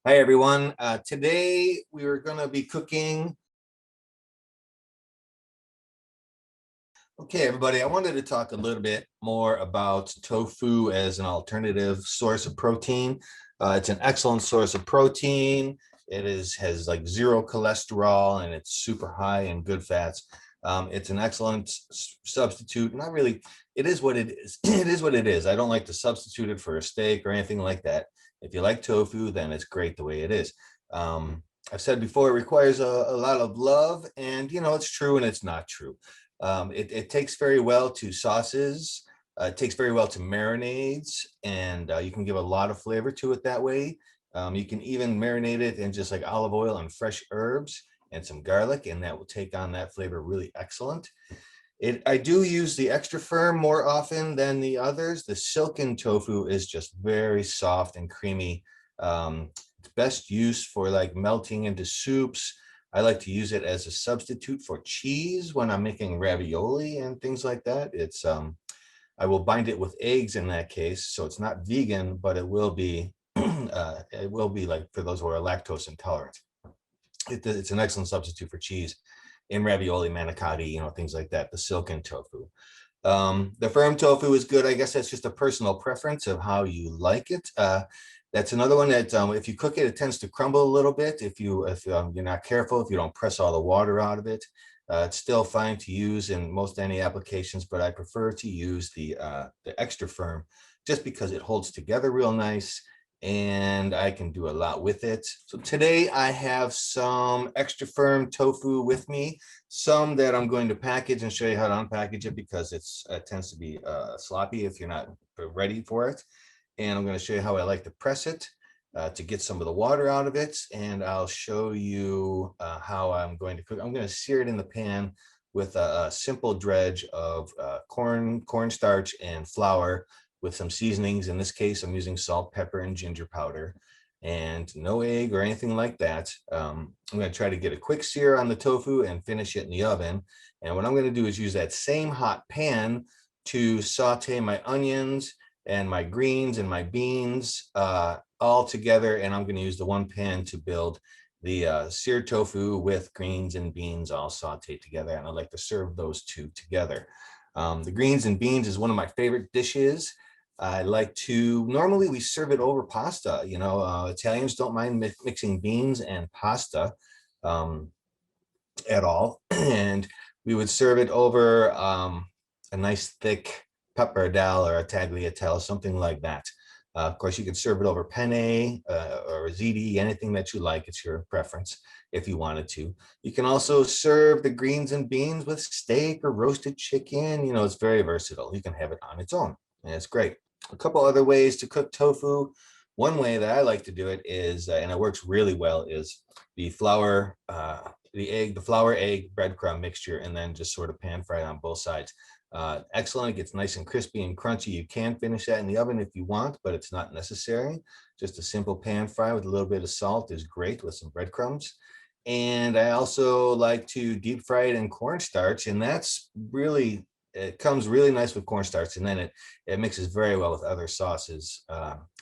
Hi, everyone. Today we are going to be cooking. Okay, everybody, I wanted to talk a little bit more about tofu as an alternative source of protein. It's an excellent source of protein. Has like zero cholesterol and it's super high in good fats. It's an excellent substitute. Not really, it is what it is. It is what it is. I don't like to substitute it for a steak or anything like that. If you like tofu, then it's great the way it is. I've said before, it requires a lot of love, and it's true and it's not true. It takes very well to sauces. It takes very well to marinades, and you can give a lot of flavor to it that way. You can even marinate it in just like olive oil and fresh herbs and some garlic, and that will take on that flavor really excellent. I do use the extra firm more often than the others. The silken tofu is just very soft and creamy. It's best used for like melting into soups. I like to use it as a substitute for cheese when I'm making ravioli and things like that. I will bind it with eggs in that case, so it's not vegan, but it will be it will be like for those who are lactose intolerant. It's an excellent substitute for cheese in ravioli, manicotti, things like that. The silken tofu. The firm tofu is good. I guess that's just a personal preference of how you like it. That's another one that if you cook it, it tends to crumble a little bit. If you're not careful, if you don't press all the water out of it, it's still fine to use in most any applications, but I prefer to use the extra firm just because it holds together real nice and I can do a lot with it. So today I have some extra firm tofu with me, some that I'm going to package and show you how to unpackage it because it tends to be sloppy if you're not ready for it. And I'm going to show you how I like to press it to get some of the water out of it. And I'll show you how I'm going to cook. I'm going to sear it in the pan with a simple dredge of cornstarch and flour with some seasonings. In this case, I'm using salt, pepper, and ginger powder, and no egg or anything like that. I'm going to try to get a quick sear on the tofu and finish it in the oven. And what I'm going to do is use that same hot pan to saute my onions and my greens and my beans all together. And I'm going to use the one pan to build the seared tofu with greens and beans all sauteed together. And I like to serve those two together. The greens and beans is one of my favorite dishes. I like to, normally we serve it over pasta. Italians don't mind mixing beans and pasta at all. And we would serve it over a nice thick pappardelle or a tagliatelle, something like that. Of course, you could serve it over penne or ziti, anything that you like. It's your preference if you wanted to. You can also serve the greens and beans with steak or roasted chicken. It's very versatile. You can have it on its own, and it's great. A couple other ways to cook tofu. One way that I like to do it is, and it works really well, is the flour, the flour, egg, breadcrumb mixture, and then just sort of pan fry it on both sides. Excellent. It gets nice and crispy and crunchy. You can finish that in the oven if you want, but it's not necessary. Just a simple pan fry with a little bit of salt is great with some breadcrumbs. And I also like to deep fry it in cornstarch, and that's really, it comes really nice with cornstarch, and then it mixes very well with other sauces,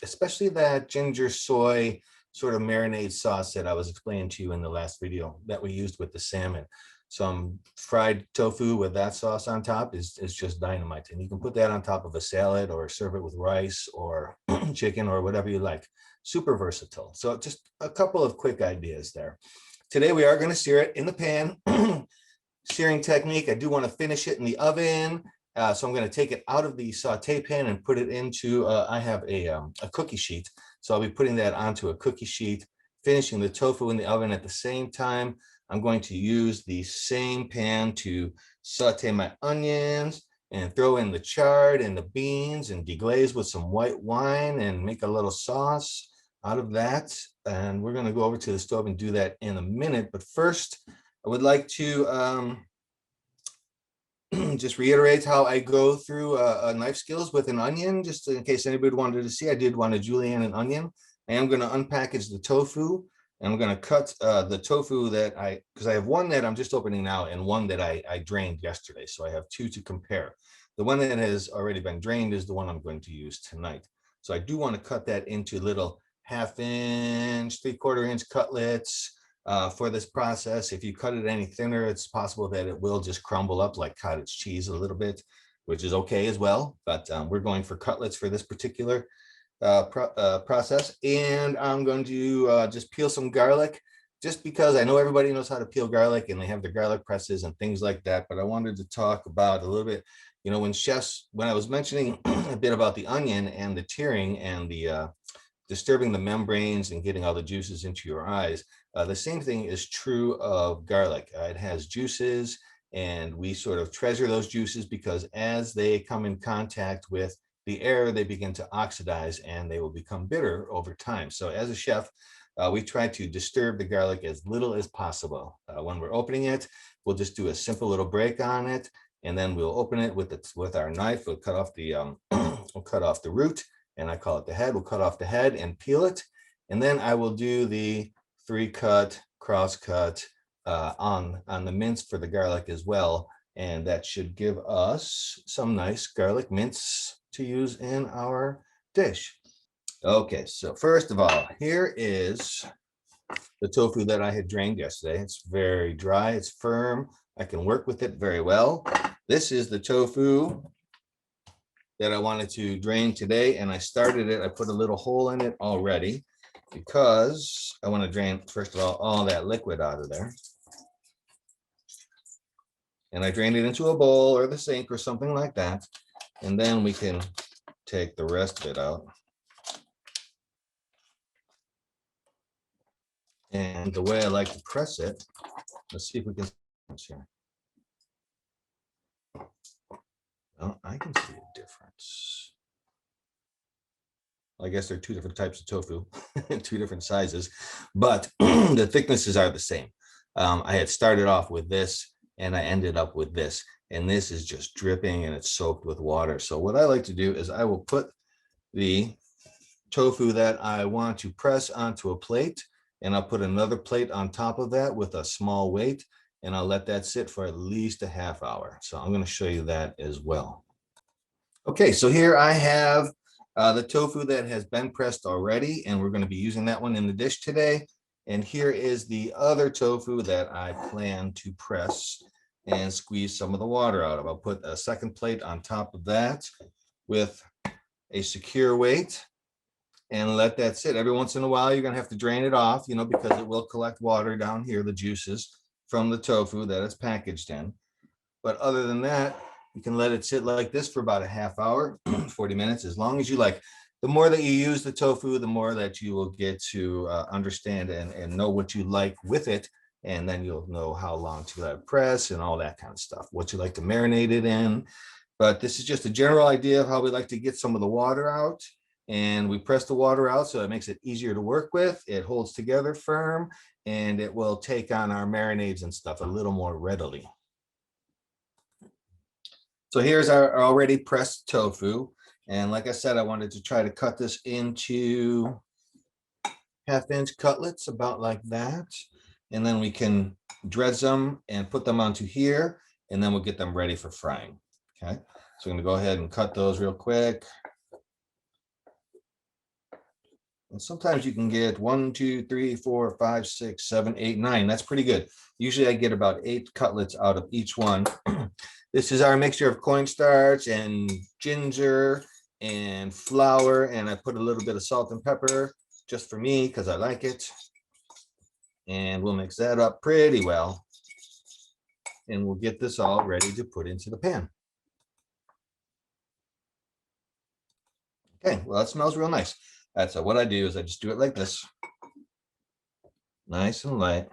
especially that ginger soy sort of marinade sauce that I was explaining to you in the last video that we used with the salmon. Some fried tofu with that sauce on top is just dynamite. And you can put that on top of a salad or serve it with rice or chicken or whatever you like. Super versatile. So just a couple of quick ideas there. Today we are going to sear it in the pan. Searing technique, I do want to finish it in the oven. So I'm going to take it out of the saute pan and put it into, I have a cookie sheet. So I'll be putting that onto a cookie sheet, finishing the tofu in the oven at the same time. I'm going to use the same pan to saute my onions and throw in the chard and the beans and deglaze with some white wine and make a little sauce out of that. And we're going to go over to the stove and do that in a minute. But first, I would like to just reiterate how I go through knife skills with an onion, just in case anybody wanted to see. I did want to julienne an onion. I am going to unpackage the tofu. And I'm going to cut the tofu because I have one that I'm just opening now and one that I drained yesterday. So I have two to compare. The one that has already been drained is the one I'm going to use tonight. So I do want to cut that into little 1/2 inch inch, 3/4 inch cutlets for this process. If you cut it any thinner, it's possible that it will just crumble up like cottage cheese a little bit, which is okay as well. But we're going for cutlets for this particular process. And I'm going to just peel some garlic, just because I know everybody knows how to peel garlic and they have their garlic presses and things like that. But I wanted to talk about a little bit, you know, when I was mentioning a bit about the onion and the tearing and the disturbing the membranes and getting all the juices into your eyes, the same thing is true of garlic. It has juices, and we sort of treasure those juices because as they come in contact with the air, they begin to oxidize and they will become bitter over time. So as a chef, we try to disturb the garlic as little as possible. When we're opening it, we'll just do a simple little break on it, and then we'll open it with our knife. We'll cut off the we'll cut off the root, and I call it the head. We'll cut off the head and peel it, and then I will do the 3-cut, cross-cut on the mince for the garlic as well, and that should give us some nice garlic mince to use in our dish. Okay, so first of all, here is the tofu that I had drained yesterday. It's very dry, it's firm. I can work with it very well. This is the tofu that I wanted to drain today, and I started it. I put a little hole in it already because I want to drain, first of all that liquid out of there. And I drained it into a bowl or the sink or something like that. And then we can take the rest of it out. And the way I like to press it, let's see if we can see this here. Well, I can see a difference. I guess there are two different types of tofu, two different sizes, but the thicknesses are the same. I had started off with this and I ended up with this, and this is just dripping and it's soaked with water. So what I like to do is I will put the tofu that I want to press onto a plate, and I'll put another plate on top of that with a small weight, and I'll let that sit for at least a half hour. So I'm going to show you that as well. Okay, so here I have the tofu that has been pressed already, and we're going to be using that one in the dish today. And here is the other tofu that I plan to press and squeeze some of the water out of. I'll put a second plate on top of that with a secure weight and let that sit. Every once in a while, you're going to have to drain it off, you know, because it will collect water down here, the juices from the tofu that it's packaged in. But other than that, you can let it sit like this for about a half hour, 40 minutes, as long as you like. The more that you use the tofu, the more that you will get to understand and know what you like with it. And then you'll know how long to let it press and all that kind of stuff, what you like to marinate it in. But this is just a general idea of how we like to get some of the water out. And we press the water out so it makes it easier to work with. It holds together firm, and it will take on our marinades and stuff a little more readily. So here's our already pressed tofu. And like I said, I wanted to try to cut this into 1/2-inch cutlets, about like that. And then we can dredge them and put them onto here, and then we'll get them ready for frying. Okay, so I'm gonna go ahead and cut those real quick. And sometimes you can get 1, 2, 3, 4, 5, 6, 7, 8, 9. That's pretty good. Usually I get about 8 cutlets out of each one. This is our mixture of cornstarch and ginger and flour, and I put a little bit of salt and pepper just for me because I like it. And we'll mix that up pretty well, and we'll get this all ready to put into the pan. Okay, well, that smells real nice. That's what I do is I just do it like this, nice and light,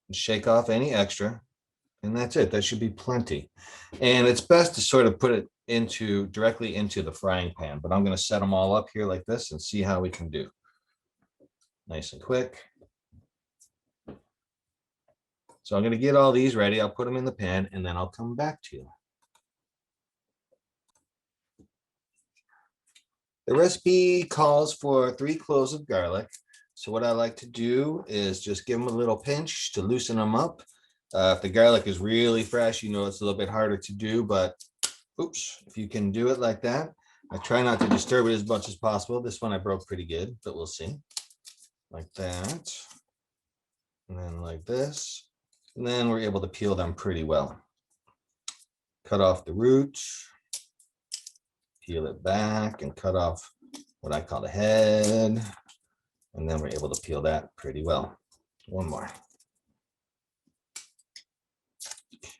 and shake off any extra. And that's it. That should be plenty. And it's best to sort of put it directly into the frying pan, but I'm going to set them all up here like this and see how we can do. Nice and quick. So I'm going to get all these ready. I'll put them in the pan, and then I'll come back to you. The recipe calls for 3 cloves of garlic. So what I like to do is just give them a little pinch to loosen them up. If the garlic is really fresh, you know, it's a little bit harder to do, but oops, if you can do it like that. I try not to disturb it as much as possible. This one I broke pretty good, but we'll see. like that, and then like this, and then we're able to peel them pretty well. Cut off the root, peel it back, and cut off what I call the head, and then we're able to peel that pretty well. One more.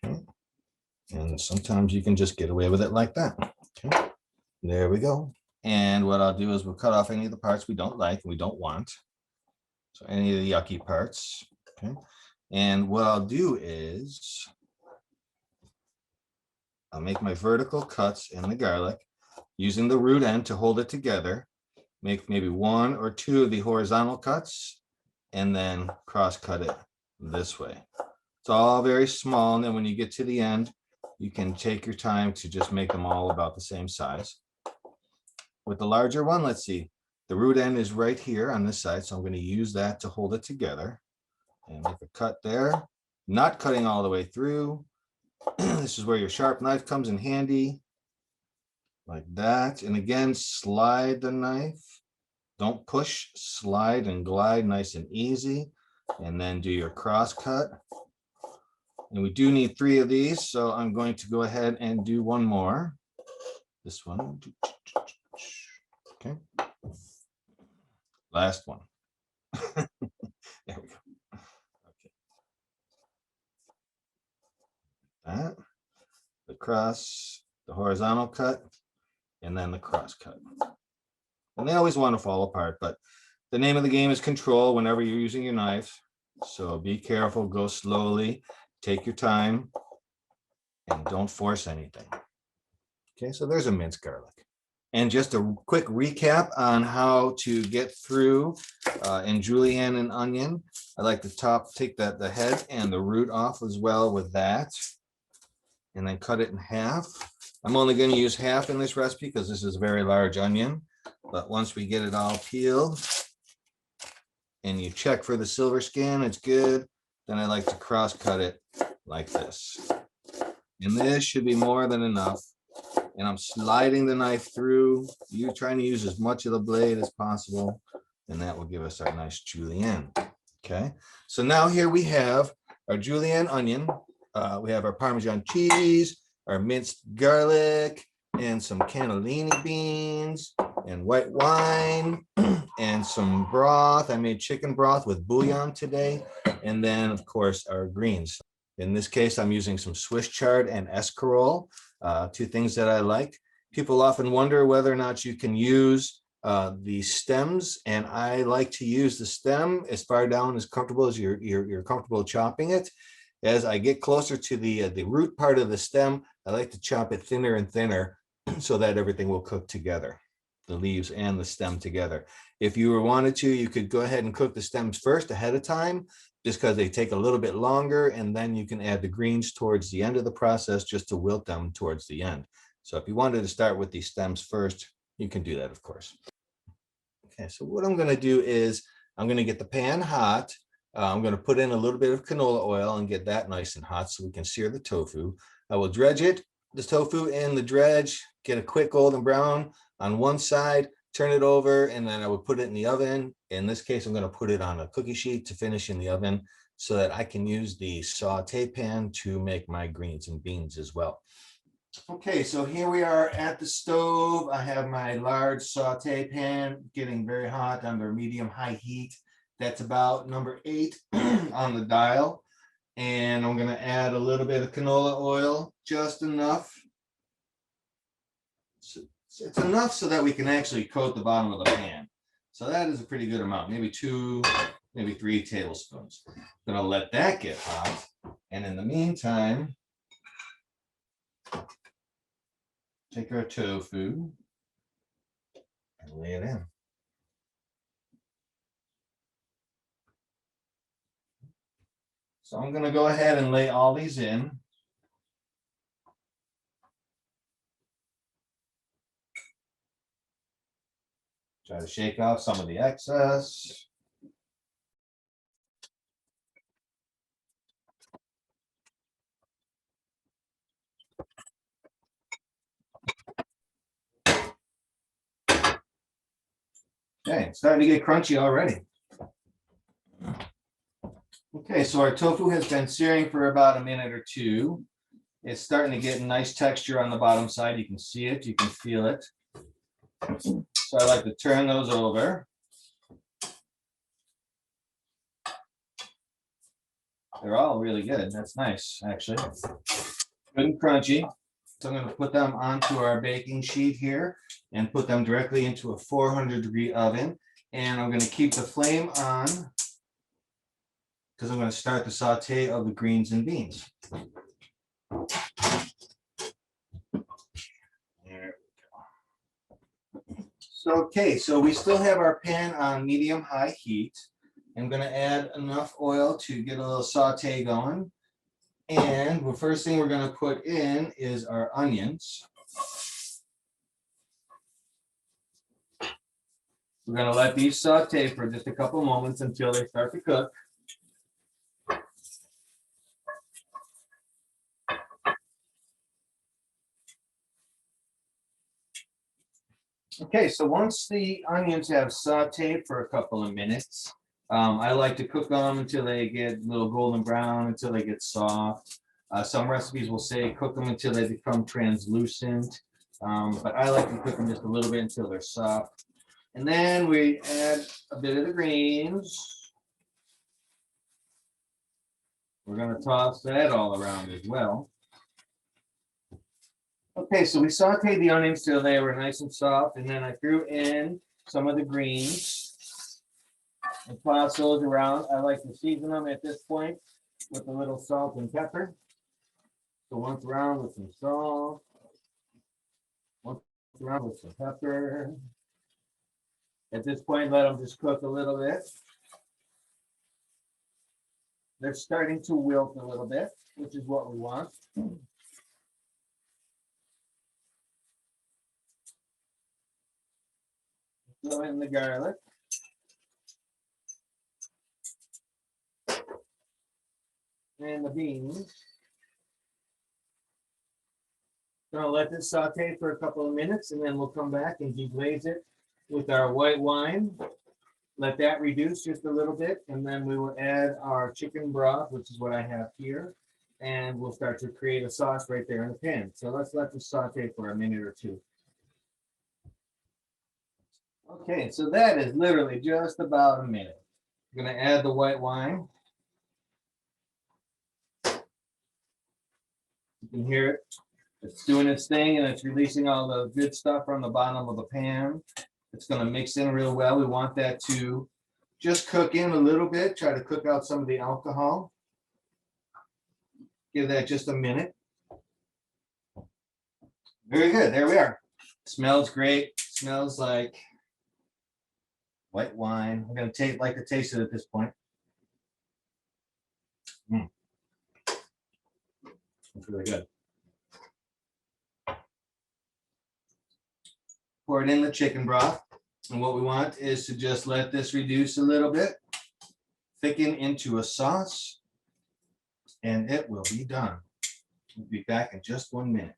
Okay. And sometimes you can just get away with it like that. Okay, there we go. And what I'll do is we'll cut off any of the parts we don't like and we don't want. So any of the yucky parts. Okay. And what I'll do is I'll make my vertical cuts in the garlic using the root end to hold it together. Make maybe 1 or 2 of the horizontal cuts and then cross cut it this way. It's all very small. And then when you get to the end, you can take your time to just make them all about the same size. With the larger one, let's see, the root end is right here on this side. So I'm going to use that to hold it together and make a cut there, not cutting all the way through. This is where your sharp knife comes in handy, like that. And again, slide the knife. Don't push, slide and glide nice and easy. And then do your cross cut. And we do need 3 of these, so I'm going to go ahead and do one more. This one. Okay. Last one. There we go. Okay. That, the cross, the horizontal cut, and then the cross cut. And they always want to fall apart, but the name of the game is control whenever you're using your knife. So be careful, go slowly, take your time, and don't force anything. Okay, so there's a minced garlic. And just a quick recap on how to get through in julienne and onion. I like to take the head and the root off as well with that, and then cut it in half. I'm only going to use half in this recipe because this is a very large onion. But once we get it all peeled and you check for the silver skin, it's good. Then I like to cross cut it like this. And this should be more than enough. And I'm sliding the knife through. You're trying to use as much of the blade as possible. And that will give us our nice julienne. Okay. So now here we have our julienne onion. We have our Parmesan cheese, our minced garlic, and some cannellini beans, and white wine, and some broth. I made chicken broth with bouillon today. And then, of course, our greens. In this case, I'm using some Swiss chard and escarole, 2 things that I like. People often wonder whether or not you can use the stems, and I like to use the stem as far down as comfortable as you're comfortable chopping it. As I get closer to the root part of the stem, I like to chop it thinner and thinner so that everything will cook together, the leaves and the stem together. If you wanted to, you could go ahead and cook the stems first ahead of time, just because they take a little bit longer, and then you can add the greens towards the end of the process just to wilt them towards the end. So if you wanted to start with the stems first, you can do that, of course. Okay, so what I'm going to do is I'm going to get the pan hot. I'm going to put in a little bit of canola oil and get that nice and hot so we can sear the tofu. I will dredge it, the tofu in the dredge, get a quick golden brown on one side, turn it over, and then I would put it in the oven. In this case, I'm going to put it on a cookie sheet to finish in the oven so that I can use the saute pan to make my greens and beans as well. Okay, so here we are at the stove. I have my large saute pan getting very hot under medium-high heat. That's about number 8 on the dial. And I'm going to add a little bit of canola oil, just enough. It's enough so that we can actually coat the bottom of the pan. So that is a pretty good amount, maybe 2, maybe 3 tablespoons. I'm going to let that get hot. And in the meantime, take our tofu and lay it in. So I'm going to go ahead and lay all these in. Try to shake off some of the excess. Okay, it's starting to get crunchy already. Okay, so our tofu has been searing for about a minute or two. It's starting to get a nice texture on the bottom side. You can see it, you can feel it. So I like to turn those over. They're all really good. That's nice, actually. Good and crunchy. So I'm going to put them onto our baking sheet here and put them directly into a 400-degree oven. And I'm going to keep the flame on because I'm going to start the saute of the greens and beans. There we go. So, okay, so we still have our pan on medium-high heat. I'm going to add enough oil to get a little saute going. And the first thing we're going to put in is our onions. We're going to let these saute for just a couple moments until they start to cook. Okay, so once the onions have sauteed for a couple of minutes, I like to cook them until they get a little golden brown, until they get soft. Some recipes will say cook them until they become translucent, but I like to cook them just a little bit until they're soft. And then we add a bit of the greens. We're going to toss that all around as well. Okay, so we sauteed the onions till they were nice and soft, and then I threw in some of the greens and toss those around. I like to season them at this point with a little salt and pepper. So once around with some salt, once around with some pepper. At this point, let them just cook a little bit. They're starting to wilt a little bit, which is what we want. Throw in the garlic. And the beans. Gonna let this saute for a couple of minutes, and then we'll come back and deglaze it with our white wine. Let that reduce just a little bit, and then we will add our chicken broth, which is what I have here, and we'll start to create a sauce right there in the pan. So let's let this saute for a minute or two. Okay, so that is literally just about a minute. I'm gonna add the white wine. You can hear it. It's doing its thing and it's releasing all the good stuff from the bottom of the pan. It's going to mix in real well. We want that to just cook in a little bit. Try to cook out some of the alcohol. Give that just a minute. Very good. There we are. Smells great. Smells like white wine. I'm going to like to taste it at this point. It's really good. Pour it in the chicken broth. And what we want is to just let this reduce a little bit, thicken into a sauce, and it will be done. We'll be back in just 1 minute.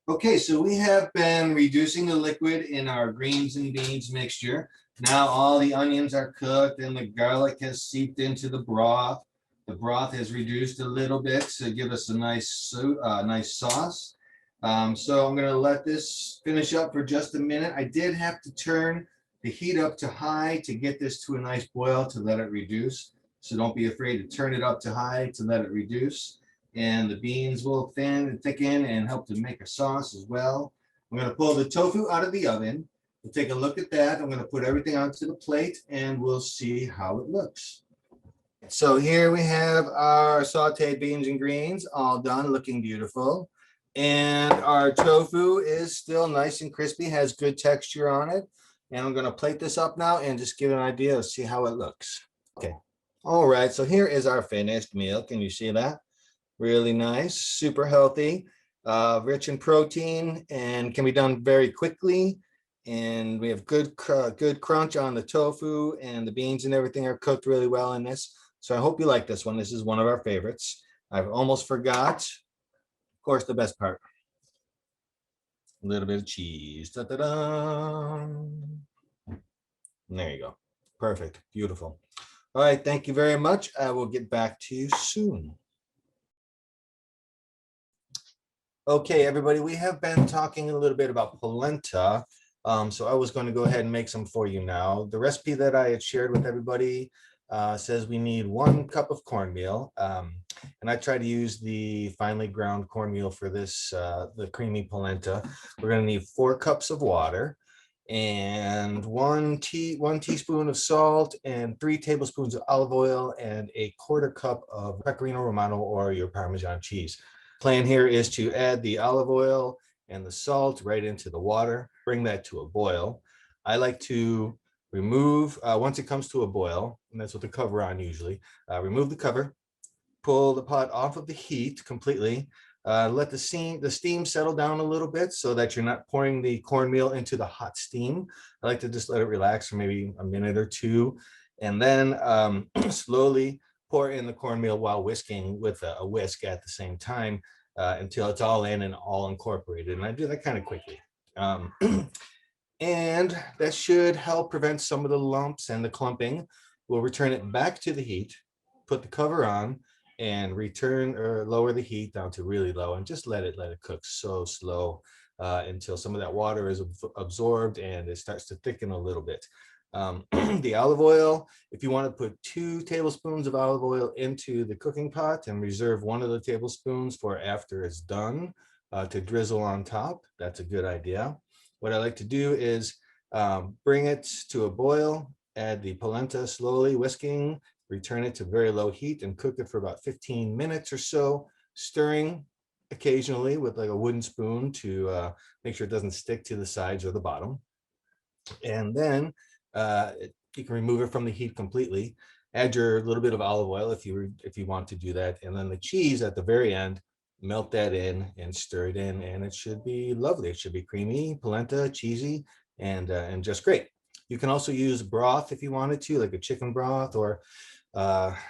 Okay, so we have been reducing the liquid in our greens and beans mixture. Now all the onions are cooked and the garlic has seeped into the broth. The broth has reduced a little bit to give us a nice sauce. So I'm going to let this finish up for just a minute. I did have to turn the heat up to high to get this to a nice boil to let it reduce. So don't be afraid to turn it up to high to let it reduce. And the beans will thin and thicken and help to make a sauce as well. I'm going to pull the tofu out of the oven. We'll take a look at that. I'm going to put everything onto the plate and we'll see how it looks. So here we have our sauteed beans and greens all done, looking beautiful. And our tofu is still nice and crispy, has good texture on it. And I'm going to plate this up now and just give an idea of see how it looks. Okay. All right. So here is our finished meal. Can you see that? Really nice, super healthy, rich in protein, and can be done very quickly. And we have good crunch on the tofu, and the beans and everything are cooked really well in this. So I hope you like this one. This is one of our favorites. I've almost forgot, of course, the best part. A little bit of cheese. Da, da, da. There you go. Perfect. Beautiful. All right. Thank you very much. I will get back to you soon. Okay, everybody, we have been talking a little bit about polenta. So I was going to go ahead and make some for you now. The recipe that I had shared with everybody says we need 1 cup of cornmeal. And I try to use the finely ground cornmeal for this, the creamy polenta. We're going to need 4 cups of water and 1 teaspoon of salt and 3 tablespoons of olive oil and a 1/4 cup of pecorino romano or your Parmesan cheese. Plan here is to add the olive oil and the salt right into the water, bring that to a boil. I like to remove, once it comes to a boil, and that's with the cover on usually, remove the cover, pull the pot off of the heat completely, let the steam settle down a little bit so that you're not pouring the cornmeal into the hot steam. I like to just let it relax for maybe a minute or two, and then slowly pour in the cornmeal while whisking with a whisk at the same time until it's all in and all incorporated. And I do that kind of quickly. And that should help prevent some of the lumps and the clumping. We'll return it back to the heat, put the cover on, and return or lower the heat down to really low and just let it cook so slow until some of that water is absorbed and it starts to thicken a little bit. The olive oil, if you want to put 2 tablespoons of olive oil into the cooking pot and reserve 1 of the tablespoons for after it's done to drizzle on top, that's a good idea. What I like to do is bring it to a boil, add the polenta slowly whisking, return it to very low heat and cook it for about 15 minutes or so, stirring occasionally with like a wooden spoon to make sure it doesn't stick to the sides or the bottom. And then you can remove it from the heat completely. Add your little bit of olive oil if you want to do that, and then the cheese at the very end. Melt that in and stir it in, and it should be lovely. It should be creamy, polenta, cheesy, and just great. You can also use broth if you wanted to, like a chicken broth or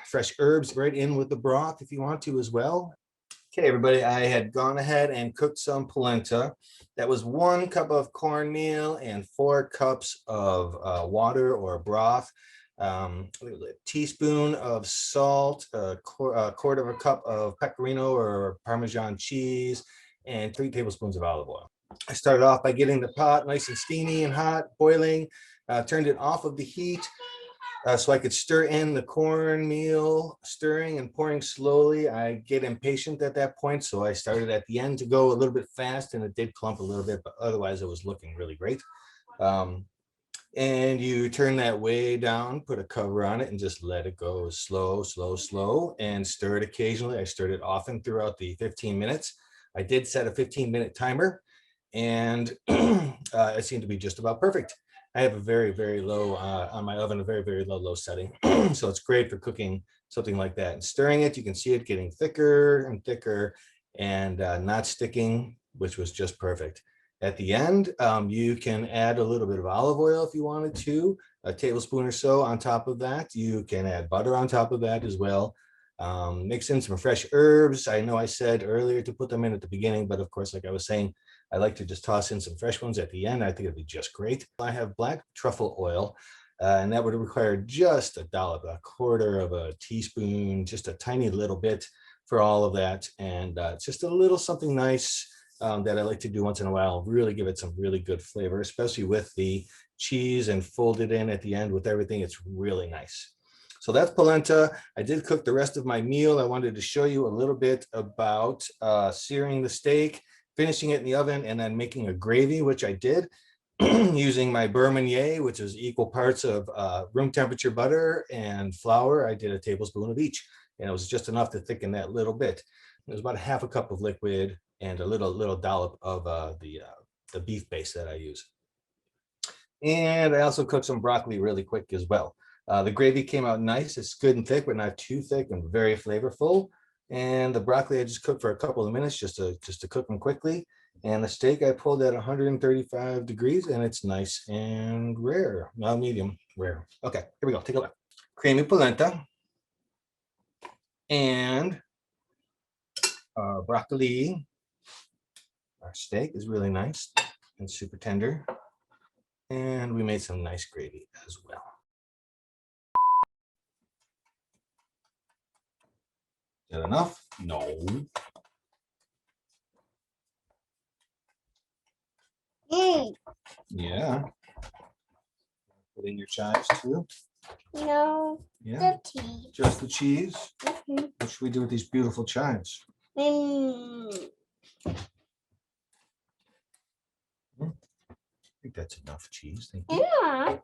fresh herbs right in with the broth if you want to as well. Okay, everybody, I had gone ahead and cooked some polenta. That was 1 cup of cornmeal and 4 cups of water or broth, a teaspoon of salt, a 1/4 of a cup of pecorino or Parmesan cheese, and 3 tablespoons of olive oil. I started off by getting the pot nice and steamy and hot, boiling, turned it off of the heat, so I could stir in the cornmeal, stirring and pouring slowly. I get impatient at that point, so I started at the end to go a little bit fast, and it did clump a little bit, but otherwise it was looking really great. And you turn that way down, put a cover on it, and just let it go slow, slow, slow, and stir it occasionally. I stirred it often throughout the 15 minutes. I did set a 15-minute timer, and it seemed to be just about perfect. I have a very, very low on my oven, a very, very low setting. So it's great for cooking something like that. And stirring it, you can see it getting thicker and thicker and not sticking, which was just perfect. At the end, you can add a little bit of olive oil if you wanted to, a tablespoon or so on top of that. You can add butter on top of that as well. Mix in some fresh herbs. I know I said earlier to put them in at the beginning, but of course, like I was saying, I like to just toss in some fresh ones at the end. I think it'd be just great. I have black truffle oil, and that would require just a dollop, a 1/4 of a teaspoon, just a tiny little bit for all of that. And it's just a little something nice that I like to do once in a while, really give it some really good flavor, especially with the cheese and fold it in at the end with everything. It's really nice. So that's polenta. I did cook the rest of my meal. I wanted to show you a little bit about searing the steak, finishing it in the oven, and then making a gravy, which I did using my beurre meunier, which is equal parts of room temperature butter and flour. I did a tablespoon of each, and it was just enough to thicken that little bit. It was about 1/2 cup of liquid and a little dollop of the beef base that I use. And I also cooked some broccoli really quick as well. The gravy came out nice. It's good and thick, but not too thick, and very flavorful. And the broccoli I just cooked for a couple of minutes just to cook them quickly. And the steak I pulled at 135 degrees, and it's nice and rare, not medium rare. Okay, here we go. Take a look. Creamy polenta and our broccoli. Our steak is really nice and super tender. And we made some nice gravy as well. that enough? No. Yeah. Put in your chives too. No. Yeah. The cheese. Just the cheese. What should we do with these beautiful chives? I think that's enough cheese. Thank you. Yeah.